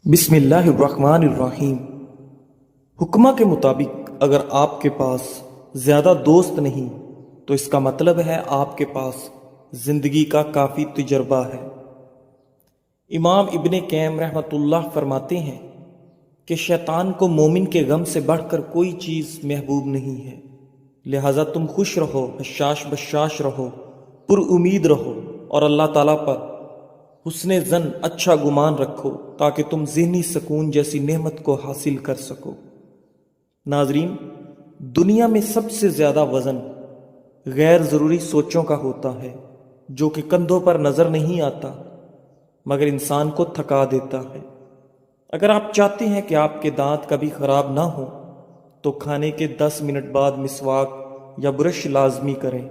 بسم اللہ الرحمن الرحیم۔ حکمہ کے مطابق اگر آپ کے پاس زیادہ دوست نہیں تو اس کا مطلب ہے آپ کے پاس زندگی کا کافی تجربہ ہے۔ امام ابن قیم رحمۃ اللہ فرماتے ہیں کہ شیطان کو مومن کے غم سے بڑھ کر کوئی چیز محبوب نہیں ہے، لہذا تم خوش رہو، حشاش بشاش رہو، پر امید رہو اور اللہ تعالیٰ پر حسن زن اچھا گمان رکھو تاکہ تم ذہنی سکون جیسی نعمت کو حاصل کر سکو۔ ناظرین، دنیا میں سب سے زیادہ وزن غیر ضروری سوچوں کا ہوتا ہے جو کہ کندھوں پر نظر نہیں آتا مگر انسان کو تھکا دیتا ہے۔ اگر آپ چاہتے ہیں کہ آپ کے دانت کبھی خراب نہ ہوں تو کھانے کے 10 منٹ بعد مسواک یا برش لازمی کریں۔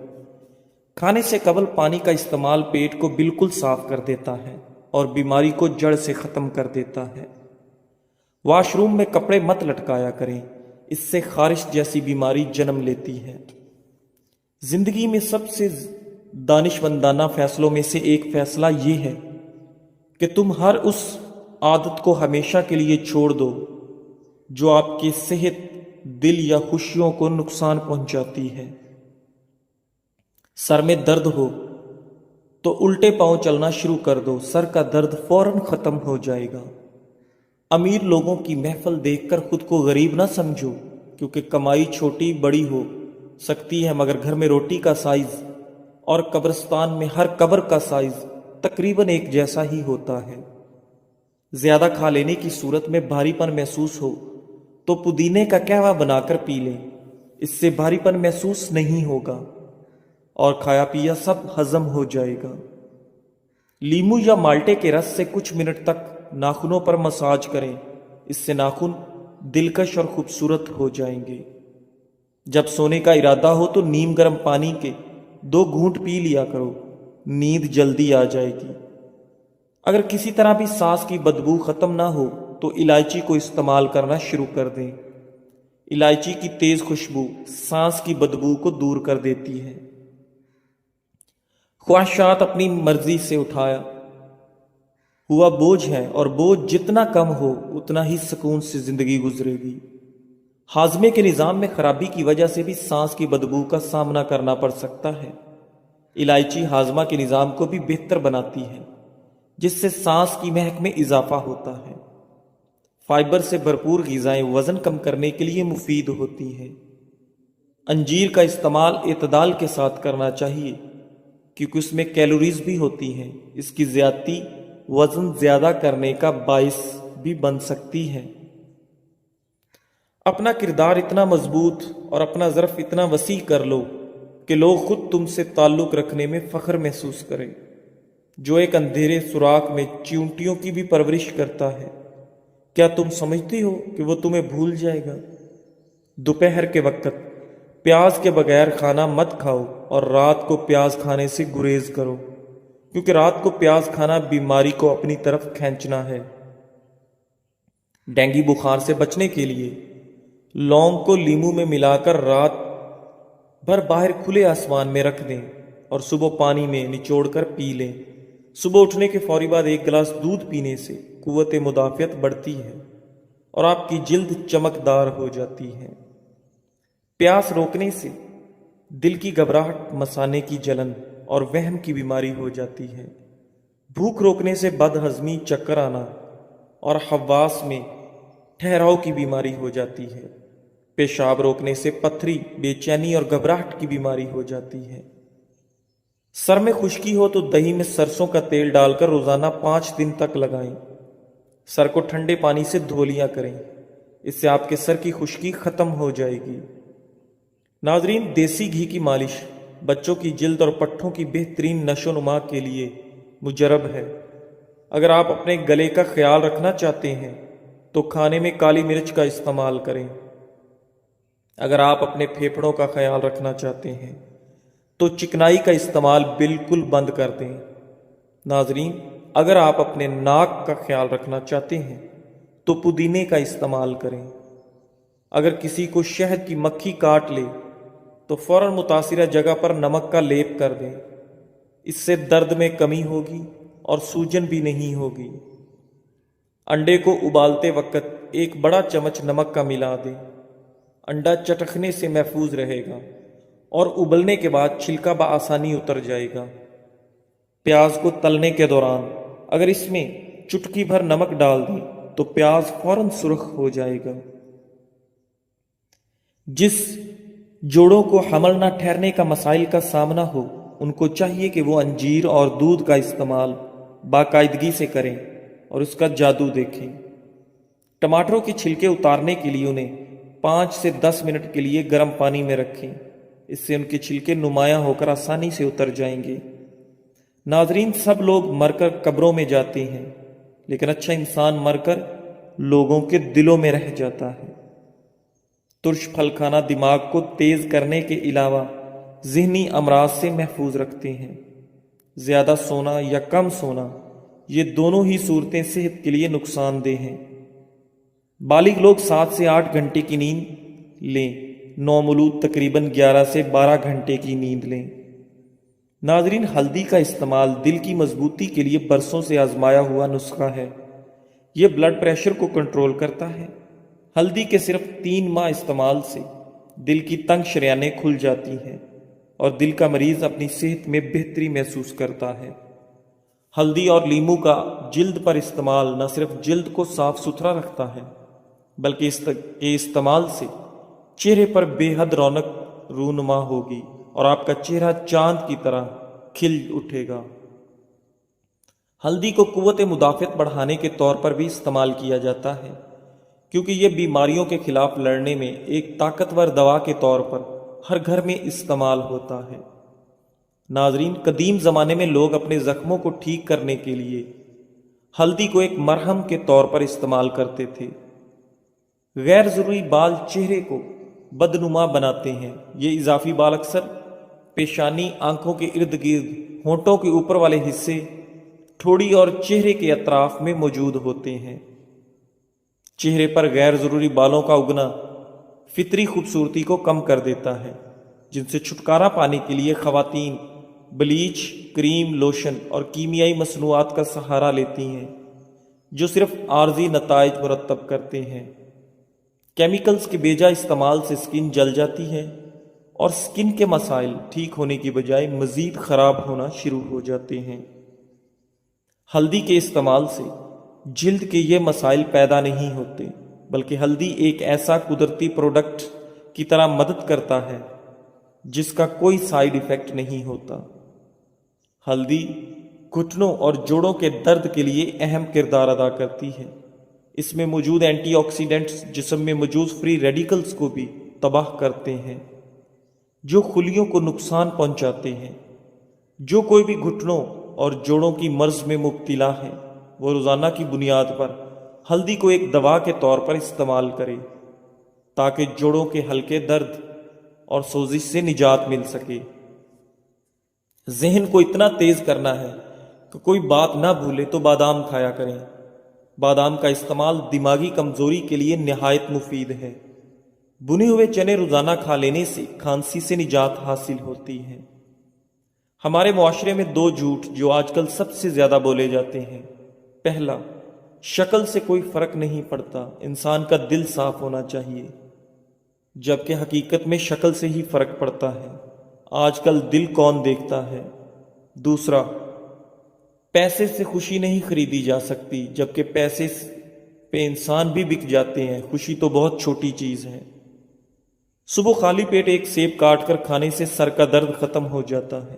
کھانے سے قبل پانی کا استعمال پیٹ کو بالکل صاف کر دیتا ہے اور بیماری کو جڑ سے ختم کر دیتا ہے۔ واش روم میں کپڑے مت لٹکایا کریں، اس سے خارش جیسی بیماری جنم لیتی ہے۔ زندگی میں سب سے دانشمندانہ فیصلوں میں سے ایک فیصلہ یہ ہے کہ تم ہر اس عادت کو ہمیشہ کے لیے چھوڑ دو جو آپ کی صحت، دل یا خوشیوں کو نقصان پہنچاتی ہے۔ سر میں درد ہو تو الٹے پاؤں چلنا شروع کر دو، سر کا درد فوراً ختم ہو جائے گا۔ امیر لوگوں کی محفل دیکھ کر خود کو غریب نہ سمجھو، کیونکہ کمائی چھوٹی بڑی ہو سکتی ہے مگر گھر میں روٹی کا سائز اور قبرستان میں ہر قبر کا سائز تقریباً ایک جیسا ہی ہوتا ہے۔ زیادہ کھا لینے کی صورت میں بھاری پن محسوس ہو تو پودینے کا قہوہ بنا کر پی لیں، اس سے بھاری پن محسوس نہیں ہوگا اور کھایا پیا سب ہضم ہو جائے گا۔ لیمو یا مالٹے کے رس سے کچھ منٹ تک ناخنوں پر مساج کریں، اس سے ناخن دلکش اور خوبصورت ہو جائیں گے۔ جب سونے کا ارادہ ہو تو نیم گرم پانی کے 2 گھونٹ پی لیا کرو، نیند جلدی آ جائے گی۔ اگر کسی طرح بھی سانس کی بدبو ختم نہ ہو تو الائچی کو استعمال کرنا شروع کر دیں۔ الائچی کی تیز خوشبو سانس کی بدبو کو دور کر دیتی ہے۔ خواہشات اپنی مرضی سے اٹھایا ہوا بوجھ ہے اور بوجھ جتنا کم ہو اتنا ہی سکون سے زندگی گزرے گی۔ ہاضمے کے نظام میں خرابی کی وجہ سے بھی سانس کی بدبو کا سامنا کرنا پڑ سکتا ہے۔ الائچی ہاضمہ کے نظام کو بھی بہتر بناتی ہے جس سے سانس کی مہک میں اضافہ ہوتا ہے۔ فائبر سے بھرپور غذائیں وزن کم کرنے کے لیے مفید ہوتی ہیں۔ انجیر کا استعمال اعتدال کے ساتھ کرنا چاہیے کیونکہ اس میں کیلوریز بھی ہوتی ہیں، اس کی زیادتی وزن زیادہ کرنے کا باعث بھی بن سکتی ہے۔ اپنا کردار اتنا مضبوط اور اپنا ظرف اتنا وسیع کر لو کہ لوگ خود تم سے تعلق رکھنے میں فخر محسوس کریں۔ جو ایک اندھیرے سوراخ میں چیونٹیوں کی بھی پرورش کرتا ہے، کیا تم سمجھتی ہو کہ وہ تمہیں بھول جائے گا؟ دوپہر کے وقت پیاز کے بغیر کھانا مت کھاؤ اور رات کو پیاز کھانے سے گریز کرو، کیونکہ رات کو پیاز کھانا بیماری کو اپنی طرف کھینچنا ہے۔ ڈینگی بخار سے بچنے کے لیے لونگ کو لیمو میں ملا کر رات بھر باہر کھلے آسمان میں رکھ دیں اور صبح پانی میں نچوڑ کر پی لیں۔ صبح اٹھنے کے فوری بعد 1 گلاس دودھ پینے سے قوت مدافعت بڑھتی ہے اور آپ کی جلد چمکدار ہو جاتی ہے۔ پیاس روکنے سے دل کی گھبراہٹ، مثانے کی جلن اور وہم کی بیماری ہو جاتی ہے۔ بھوک روکنے سے بد ہضمی، چکر آنا اور حواس میں ٹھہراؤ کی بیماری ہو جاتی ہے۔ پیشاب روکنے سے پتھری، بے چینی اور گھبراہٹ کی بیماری ہو جاتی ہے۔ سر میں خشکی ہو تو دہی میں سرسوں کا تیل ڈال کر روزانہ 5 دن تک لگائیں۔ سر کو ٹھنڈے پانی سے دھو لیا کریں، اس سے آپ کے سر کی خشکی ختم ہو جائے گی۔ ناظرین، دیسی گھی کی مالش بچوں کی جلد اور پٹھوں کی بہترین نشو و نما کے لیے مجرب ہے۔ اگر آپ اپنے گلے کا خیال رکھنا چاہتے ہیں تو کھانے میں کالی مرچ کا استعمال کریں۔ اگر آپ اپنے پھیپھڑوں کا خیال رکھنا چاہتے ہیں تو چکنائی کا استعمال بالکل بند کر دیں۔ ناظرین، اگر آپ اپنے ناک کا خیال رکھنا چاہتے ہیں تو پودینے کا استعمال کریں۔ اگر کسی کو شہد کی مکھی کاٹ لے تو فوراً متاثرہ جگہ پر نمک کا لیپ کر دیں، اس سے درد میں کمی ہوگی اور سوجن بھی نہیں ہوگی۔ انڈے کو ابالتے وقت ایک بڑا چمچ نمک کا ملا دیں۔ انڈا چٹکنے سے محفوظ رہے گا اور ابلنے کے بعد چھلکا بآسانی اتر جائے گا۔ پیاز کو تلنے کے دوران اگر اس میں چٹکی بھر نمک ڈال دیں تو پیاز فوراً سرخ ہو جائے گا۔ جس جوڑوں کو حمل نہ ٹھہرنے کا مسائل کا سامنا ہو ان کو چاہیے کہ وہ انجیر اور دودھ کا استعمال باقاعدگی سے کریں اور اس کا جادو دیکھیں۔ ٹماٹروں کے چھلکے اتارنے کے لیے انہیں 5 سے 10 منٹ کے لیے گرم پانی میں رکھیں، اس سے ان کے چھلکے نمایاں ہو کر آسانی سے اتر جائیں گے۔ ناظرین، سب لوگ مر کر قبروں میں جاتے ہیں، لیکن اچھا انسان مر کر لوگوں کے دلوں میں رہ جاتا ہے۔ ترش پھل کھانا دماغ کو تیز کرنے کے علاوہ ذہنی امراض سے محفوظ رکھتے ہیں۔ زیادہ سونا یا کم سونا، یہ دونوں ہی صورتیں صحت کے لیے نقصان دہ ہیں۔ بالغ لوگ 7 سے 8 گھنٹے کی نیند لیں، نومولود تقریباً 11 سے 12 گھنٹے کی نیند لیں۔ ناظرین، ہلدی کا استعمال دل کی مضبوطی کے لیے برسوں سے آزمایا ہوا نسخہ ہے۔ یہ بلڈ پریشر کو کنٹرول کرتا ہے۔ ہلدی کے صرف 3 ماہ استعمال سے دل کی تنگ شریانیں کھل جاتی ہیں اور دل کا مریض اپنی صحت میں بہتری محسوس کرتا ہے۔ ہلدی اور لیمو کا جلد پر استعمال نہ صرف جلد کو صاف ستھرا رکھتا ہے بلکہ اس کے استعمال سے چہرے پر بے حد رونق رونما ہوگی اور آپ کا چہرہ چاند کی طرح کھل اٹھے گا۔ ہلدی کو قوت مدافعت بڑھانے کے طور پر بھی استعمال کیا جاتا ہے، کیونکہ یہ بیماریوں کے خلاف لڑنے میں ایک طاقتور دوا کے طور پر ہر گھر میں استعمال ہوتا ہے۔ ناظرین، قدیم زمانے میں لوگ اپنے زخموں کو ٹھیک کرنے کے لیے ہلدی کو ایک مرہم کے طور پر استعمال کرتے تھے۔ غیر ضروری بال چہرے کو بدنما بناتے ہیں۔ یہ اضافی بال اکثر پیشانی، آنکھوں کے ارد گرد، ہونٹوں کے اوپر والے حصے، ٹھوڑی اور چہرے کے اطراف میں موجود ہوتے ہیں۔ چہرے پر غیر ضروری بالوں کا اگنا فطری خوبصورتی کو کم کر دیتا ہے، جن سے چھٹکارا پانے کے لیے خواتین بلیچ، کریم، لوشن اور کیمیائی مصنوعات کا سہارا لیتی ہیں، جو صرف عارضی نتائج مرتب کرتے ہیں۔ کیمیکلز کے بیجا استعمال سے سکن جل جاتی ہے اور سکن کے مسائل ٹھیک ہونے کی بجائے مزید خراب ہونا شروع ہو جاتے ہیں۔ ہلدی کے استعمال سے جلد کے یہ مسائل پیدا نہیں ہوتے، بلکہ ہلدی ایک ایسا قدرتی پروڈکٹ کی طرح مدد کرتا ہے جس کا کوئی سائیڈ ایفیکٹ نہیں ہوتا۔ ہلدی گھٹنوں اور جوڑوں کے درد کے لیے اہم کردار ادا کرتی ہے۔ اس میں موجود اینٹی آکسیڈنٹس جسم میں موجود فری ریڈیکلز کو بھی تباہ کرتے ہیں، جو خلیوں کو نقصان پہنچاتے ہیں۔ جو کوئی بھی گھٹنوں اور جوڑوں کی مرض میں مبتلا ہے، وہ روزانہ کی بنیاد پر ہلدی کو ایک دوا کے طور پر استعمال کرے تاکہ جوڑوں کے ہلکے درد اور سوزش سے نجات مل سکے۔ ذہن کو اتنا تیز کرنا ہے کہ کوئی بات نہ بھولے تو بادام کھایا کریں۔ بادام کا استعمال دماغی کمزوری کے لیے نہایت مفید ہے۔ بنے ہوئے چنے روزانہ کھا لینے سے کھانسی سے نجات حاصل ہوتی ہے۔ ہمارے معاشرے میں 2 جھوٹ جو آج کل سب سے زیادہ بولے جاتے ہیں۔ پہلا، شکل سے کوئی فرق نہیں پڑتا، انسان کا دل صاف ہونا چاہیے، جبکہ حقیقت میں شکل سے ہی فرق پڑتا ہے۔ آج کل دل کون دیکھتا ہے؟ دوسرا، پیسے سے خوشی نہیں خریدی جا سکتی، جبکہ پیسے پہ انسان بھی بک جاتے ہیں۔ خوشی تو بہت چھوٹی چیز ہے۔ صبح خالی پیٹ ایک سیب کاٹ کر کھانے سے سر کا درد ختم ہو جاتا ہے۔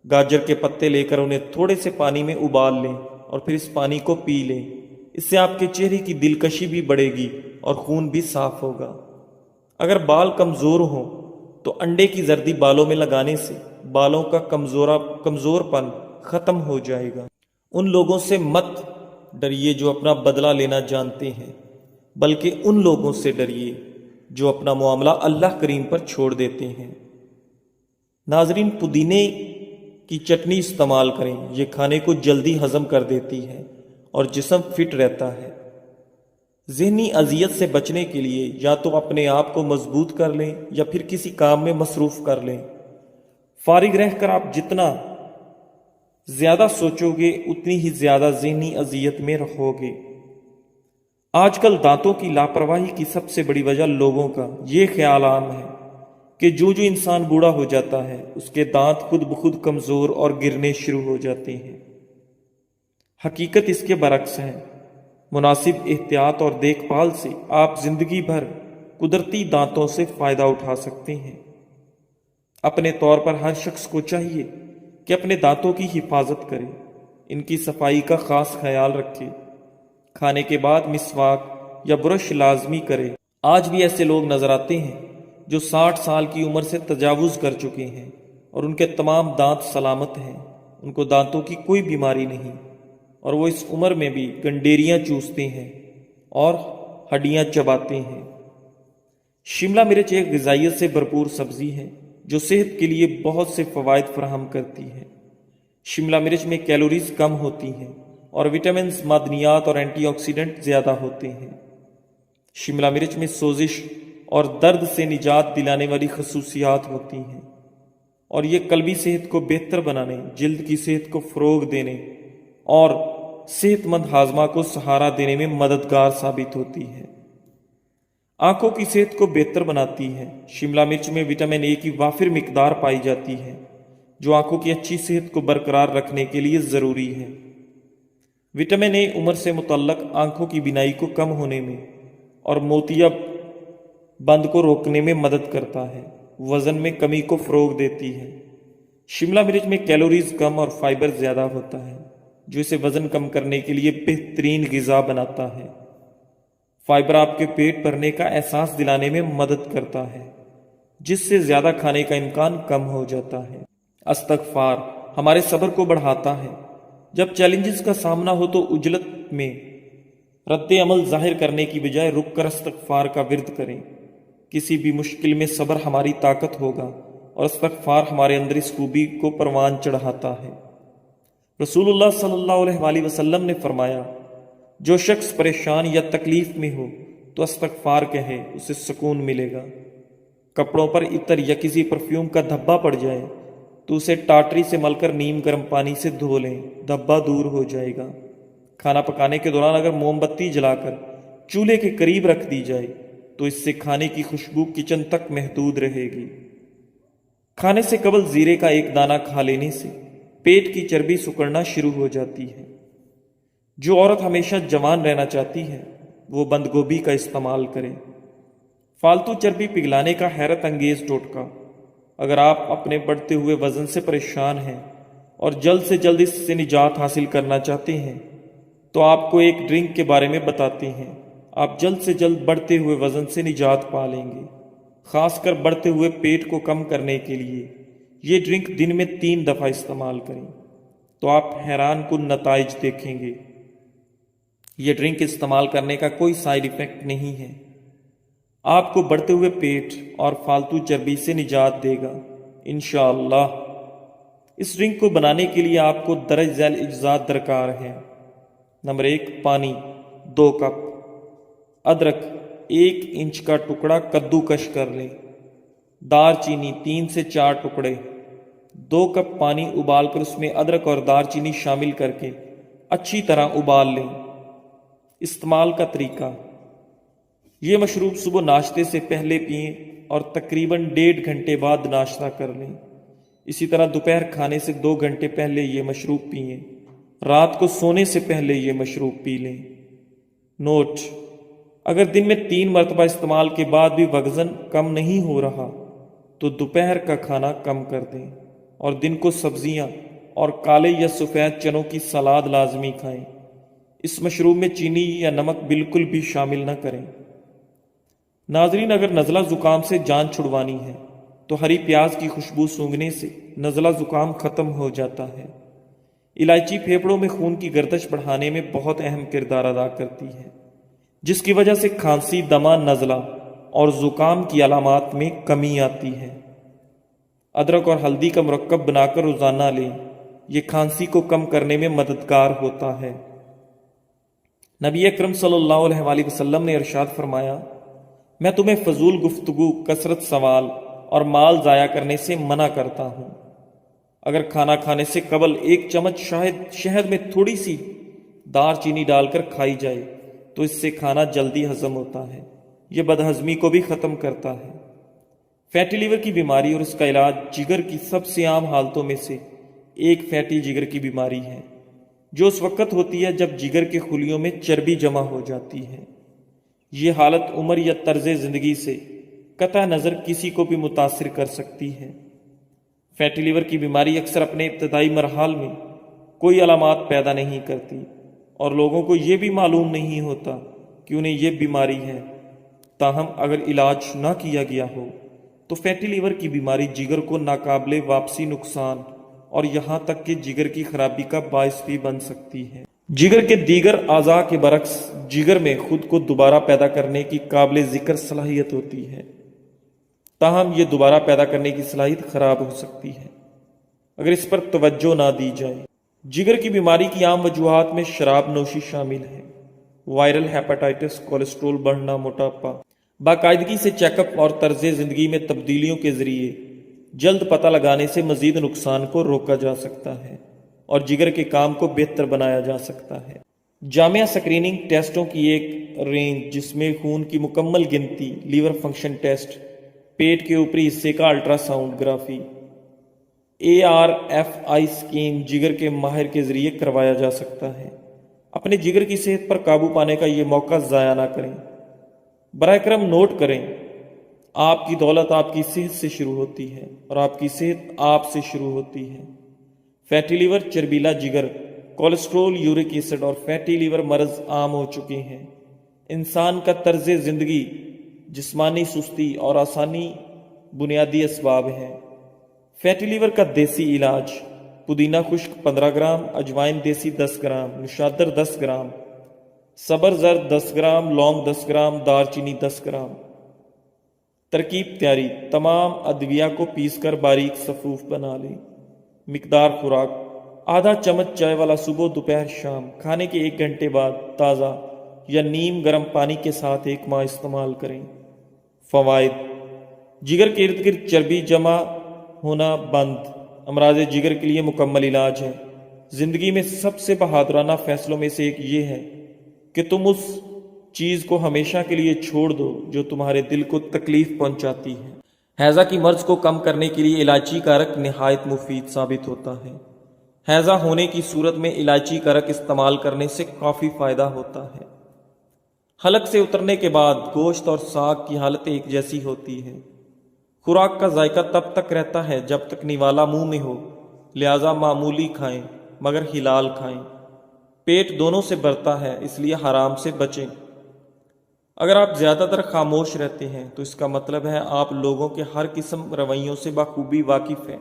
گاجر کے پتے لے کر انہیں تھوڑے سے پانی میں ابال لیں اور پھر اس پانی کو پی لیں۔ اس سے آپ کے چہرے کی دلکشی بھی بڑھے گی اور خون بھی صاف ہوگا۔ اگر بال کمزور ہوں تو انڈے کی زردی بالوں میں لگانے سے بالوں کا کمزور پن ختم ہو جائے گا۔ ان لوگوں سے مت ڈریے جو اپنا بدلہ لینا جانتے ہیں، بلکہ ان لوگوں سے ڈریے جو اپنا معاملہ اللہ کریم پر چھوڑ دیتے ہیں۔ ناظرین، پودینے کی چٹنی استعمال کریں، یہ کھانے کو جلدی ہضم کر دیتی ہے اور جسم فٹ رہتا ہے۔ ذہنی اذیت سے بچنے کے لیے یا تو اپنے آپ کو مضبوط کر لیں یا پھر کسی کام میں مصروف کر لیں۔ فارغ رہ کر آپ جتنا زیادہ سوچو گے اتنی ہی زیادہ ذہنی اذیت میں رہو گے۔ آج کل دانتوں کی لاپرواہی کی سب سے بڑی وجہ لوگوں کا یہ خیال عام ہے کہ جو انسان بوڑھا ہو جاتا ہے اس کے دانت خود بخود کمزور اور گرنے شروع ہو جاتے ہیں۔ حقیقت اس کے برعکس ہے۔ مناسب احتیاط اور دیکھ بھال سے آپ زندگی بھر قدرتی دانتوں سے فائدہ اٹھا سکتے ہیں۔ اپنے طور پر ہر شخص کو چاہیے کہ اپنے دانتوں کی حفاظت کرے، ان کی صفائی کا خاص خیال رکھے، کھانے کے بعد مسواک یا برش لازمی کرے۔ آج بھی ایسے لوگ نظر آتے ہیں جو 60 سال کی عمر سے تجاوز کر چکے ہیں اور ان کے تمام دانت سلامت ہیں، ان کو دانتوں کی کوئی بیماری نہیں، اور وہ اس عمر میں بھی گنڈیریاں چوستے ہیں اور ہڈیاں چباتے ہیں۔ شملہ مرچ ایک غذائیت سے بھرپور سبزی ہے جو صحت کے لیے بہت سے فوائد فراہم کرتی ہے۔ شملہ مرچ میں کیلوریز کم ہوتی ہیں اور وٹامنز، معدنیات اور اینٹی آکسیڈنٹ زیادہ ہوتے ہیں۔ شملہ مرچ میں سوزش اور درد سے نجات دلانے والی خصوصیات ہوتی ہیں، اور یہ قلبی صحت کو بہتر بنانے، جلد کی صحت کو فروغ دینے اور صحت مند ہاضمہ کو سہارا دینے میں مددگار ثابت ہوتی ہے۔ آنکھوں کی صحت کو بہتر بناتی ہے۔ شملہ مرچ میں وٹامن اے کی وافر مقدار پائی جاتی ہے جو آنکھوں کی اچھی صحت کو برقرار رکھنے کے لیے ضروری ہے۔ وٹامن اے عمر سے متعلق آنکھوں کی بینائی کو کم ہونے میں اور موتیاب بند کو روکنے میں مدد کرتا ہے، وزن میں کمی کو فروغ دیتی ہے۔ شملہ مرچ میں کیلوریز کم اور فائبر زیادہ ہوتا ہے جو اسے وزن کم کرنے کے لیے بہترین غذا بناتا ہے۔ فائبر آپ کے پیٹ بھرنے کا احساس دلانے میں مدد کرتا ہے جس سے زیادہ کھانے کا امکان کم ہو جاتا ہے۔ استغفار ہمارے صبر کو بڑھاتا ہے۔ جب چیلنجز کا سامنا ہو تو عجلت میں رد عمل ظاہر کرنے کی بجائے رک کر استغفار کا ورد کریں۔ کسی بھی مشکل میں صبر ہماری طاقت ہوگا اور استغفار ہمارے اندر اس خوبی کو پروان چڑھاتا ہے۔ رسول اللہ صلی اللہ علیہ وآلہ وسلم نے فرمایا، جو شخص پریشان یا تکلیف میں ہو تو استغفار کہے، اسے سکون ملے گا۔ کپڑوں پر عطر یا کسی پرفیوم کا دھبا پڑ جائے تو اسے ٹاٹری سے مل کر نیم گرم پانی سے دھو لیں، دھبا دور ہو جائے گا۔ کھانا پکانے کے دوران اگر موم بتی جلا کر چولہے کے قریب رکھ دی جائے تو اس سے کھانے کی خوشبو کچن تک محدود رہے گی۔ کھانے سے قبل زیرے کا ایک دانہ کھا لینے سے پیٹ کی چربی سکڑنا شروع ہو جاتی ہے۔ جو عورت ہمیشہ جوان رہنا چاہتی ہے وہ بند گوبھی کا استعمال کرے۔ فالتو چربی پگھلانے کا حیرت انگیز ٹوٹکا۔ اگر آپ اپنے بڑھتے ہوئے وزن سے پریشان ہیں اور جلد سے جلد اس سے نجات حاصل کرنا چاہتے ہیں تو آپ کو ایک ڈرنک کے بارے میں بتاتے ہیں۔ آپ جلد سے جلد بڑھتے ہوئے وزن سے نجات پا لیں گے، خاص کر بڑھتے ہوئے پیٹ کو کم کرنے کے لیے۔ یہ ڈرنک دن میں 3 دفعہ استعمال کریں تو آپ حیران کن نتائج دیکھیں گے۔ یہ ڈرنک استعمال کرنے کا کوئی سائیڈ ایفیکٹ نہیں ہے، آپ کو بڑھتے ہوئے پیٹ اور فالتو چربی سے نجات دے گا انشاءاللہ۔ اس ڈرنک کو بنانے کے لیے آپ کو درج ذیل اجزاء درکار ہیں۔ نمبر 1، پانی 2 کپ، ادرک 1 انچ کا ٹکڑا کدو کش کر لیں، دار چینی 3 سے 4 ٹکڑے۔ 2 کپ پانی ابال کر اس میں ادرک اور دار چینی شامل کر کے اچھی طرح ابال لیں۔ استعمال کا طریقہ: یہ مشروب صبح ناشتے سے پہلے پئیں اور تقریباً 1.5 گھنٹے بعد ناشتہ کر لیں۔ اسی طرح دوپہر کھانے سے 2 گھنٹے پہلے یہ مشروب پئیں۔ رات کو سونے سے پہلے یہ مشروب پی لیں۔ نوٹ: اگر دن میں 3 مرتبہ استعمال کے بعد بھی وزن کم نہیں ہو رہا تو دوپہر کا کھانا کم کر دیں اور دن کو سبزیاں اور کالے یا سفید چنوں کی سلاد لازمی کھائیں۔ اس مشروب میں چینی یا نمک بالکل بھی شامل نہ کریں۔ ناظرین، اگر نزلہ زکام سے جان چھڑوانی ہے تو ہری پیاز کی خوشبو سونگھنے سے نزلہ زکام ختم ہو جاتا ہے۔ الائچی پھیپھڑوں میں خون کی گردش بڑھانے میں بہت اہم کردار ادا کرتی ہے، جس کی وجہ سے کھانسی، دمہ، نزلہ اور زکام کی علامات میں کمی آتی ہے۔ ادرک اور ہلدی کا مرکب بنا کر روزانہ لیں، یہ کھانسی کو کم کرنے میں مددگار ہوتا ہے۔ نبی اکرم صلی اللہ علیہ وآلہ وسلم نے ارشاد فرمایا، میں تمہیں فضول گفتگو، کثرت سوال اور مال ضائع کرنے سے منع کرتا ہوں۔ اگر کھانا کھانے سے قبل 1 چمچ شہد میں تھوڑی سی دار چینی ڈال کر کھائی جائے تو اس سے کھانا جلدی ہضم ہوتا ہے۔ یہ بدہضمی کو بھی ختم کرتا ہے۔ فیٹی لیور کی بیماری اور اس کا علاج جگر کی سب سے عام حالتوں میں سے ایک فیٹی جگر کی بیماری ہے، جو اس وقت ہوتی ہے جب جگر کے خلیوں میں چربی جمع ہو جاتی ہے۔ یہ حالت عمر یا طرز زندگی سے قطع نظر کسی کو بھی متاثر کر سکتی ہے۔ فیٹی لیور کی بیماری اکثر اپنے ابتدائی مراحل میں کوئی علامات پیدا نہیں کرتی اور لوگوں کو یہ بھی معلوم نہیں ہوتا کہ انہیں یہ بیماری ہے۔ تاہم اگر علاج نہ کیا گیا ہو تو فیٹی لیور کی بیماری جگر کو ناقابل واپسی نقصان اور یہاں تک کہ جگر کی خرابی کا باعث بھی بن سکتی ہے۔ جگر کے دیگر اعضاء کے برعکس جگر میں خود کو دوبارہ پیدا کرنے کی قابل ذکر صلاحیت ہوتی ہے، تاہم یہ دوبارہ پیدا کرنے کی صلاحیت خراب ہو سکتی ہے اگر اس پر توجہ نہ دی جائے۔ جگر کی بیماری کی عام وجوہات میں شراب نوشی شامل ہے، وائرل ہیپاٹائٹس، کولیسٹرول بڑھنا، موٹاپا۔ باقاعدگی سے چیک اپ اور طرز زندگی میں تبدیلیوں کے ذریعے جلد پتہ لگانے سے مزید نقصان کو روکا جا سکتا ہے اور جگر کے کام کو بہتر بنایا جا سکتا ہے۔ جامع اسکریننگ ٹیسٹوں کی ایک رینج جس میں خون کی مکمل گنتی، لیور فنکشن ٹیسٹ، پیٹ کے اوپری حصے کا الٹرا ساؤنڈ گرافی، ARFI اسکین جگر کے ماہر کے ذریعے کروایا جا سکتا ہے۔ اپنے جگر کی صحت پر قابو پانے کا یہ موقع ضائع نہ کریں۔ براہ کرم نوٹ کریں، آپ کی دولت آپ کی صحت سے شروع ہوتی ہے اور آپ کی صحت آپ سے شروع ہوتی ہے۔ فیٹی لیور، چربیلا جگر، کولیسٹرول، یورک ایسڈ اور فیٹی لیور مرض عام ہو چکے ہیں۔ انسان کا طرز زندگی، جسمانی سستی اور آسانی بنیادی اسباب ہیں۔ فیٹی لیور کا دیسی علاج: پودینہ خشک 15 گرام، اجوائن دیسی 10 گرام، نشادر 10 گرام، سبر زرد 10 گرام، لونگ 10 گرام، دار چینی 10 گرام۔ ترکیب تیاری: تمام ادویہ کو پیس کر باریک صفوف بنا لیں۔ مقدار خوراک: آدھا چمچ چائے والا صبح، دوپہر، شام۔ کھانے کے 1 گھنٹے بعد تازہ یا نیم گرم پانی کے ساتھ 1 ماہ استعمال کریں۔ فوائد: جگر کے ارد گرد چربی جمع ہونا بند، امراض جگر کے لیے مکمل علاج ہے۔ زندگی میں سب سے بہادرانہ فیصلوں میں سے ایک یہ ہے کہ تم اس چیز کو ہمیشہ کے لیے چھوڑ دو جو تمہارے دل کو تکلیف پہنچاتی ہے۔ ہیضہ کی مرض کو کم کرنے کے لیے الائچی کا عرق نہایت مفید ثابت ہوتا ہے۔ ہیضہ ہونے کی صورت میں الائچی کا عرق استعمال کرنے سے کافی فائدہ ہوتا ہے۔ حلق سے اترنے کے بعد گوشت اور ساگ کی حالت ایک جیسی ہوتی ہے۔ خوراک کا ذائقہ تب تک رہتا ہے جب تک نوالا منہ میں ہو، لہذا معمولی کھائیں مگر حلال کھائیں۔ پیٹ دونوں سے بھرتا ہے، اس لیے حرام سے بچیں۔ اگر آپ زیادہ تر خاموش رہتے ہیں تو اس کا مطلب ہے آپ لوگوں کے ہر قسم رویوں سے بخوبی واقف ہیں۔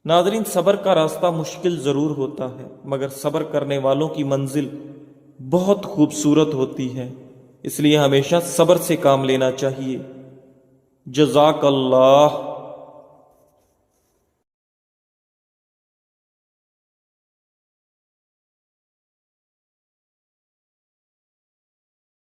ناظرین، صبر کا راستہ مشکل ضرور ہوتا ہے مگر صبر کرنے والوں کی منزل بہت خوبصورت ہوتی ہے، اس لیے ہمیشہ صبر سے کام لینا چاہیے۔ جزاک اللہ۔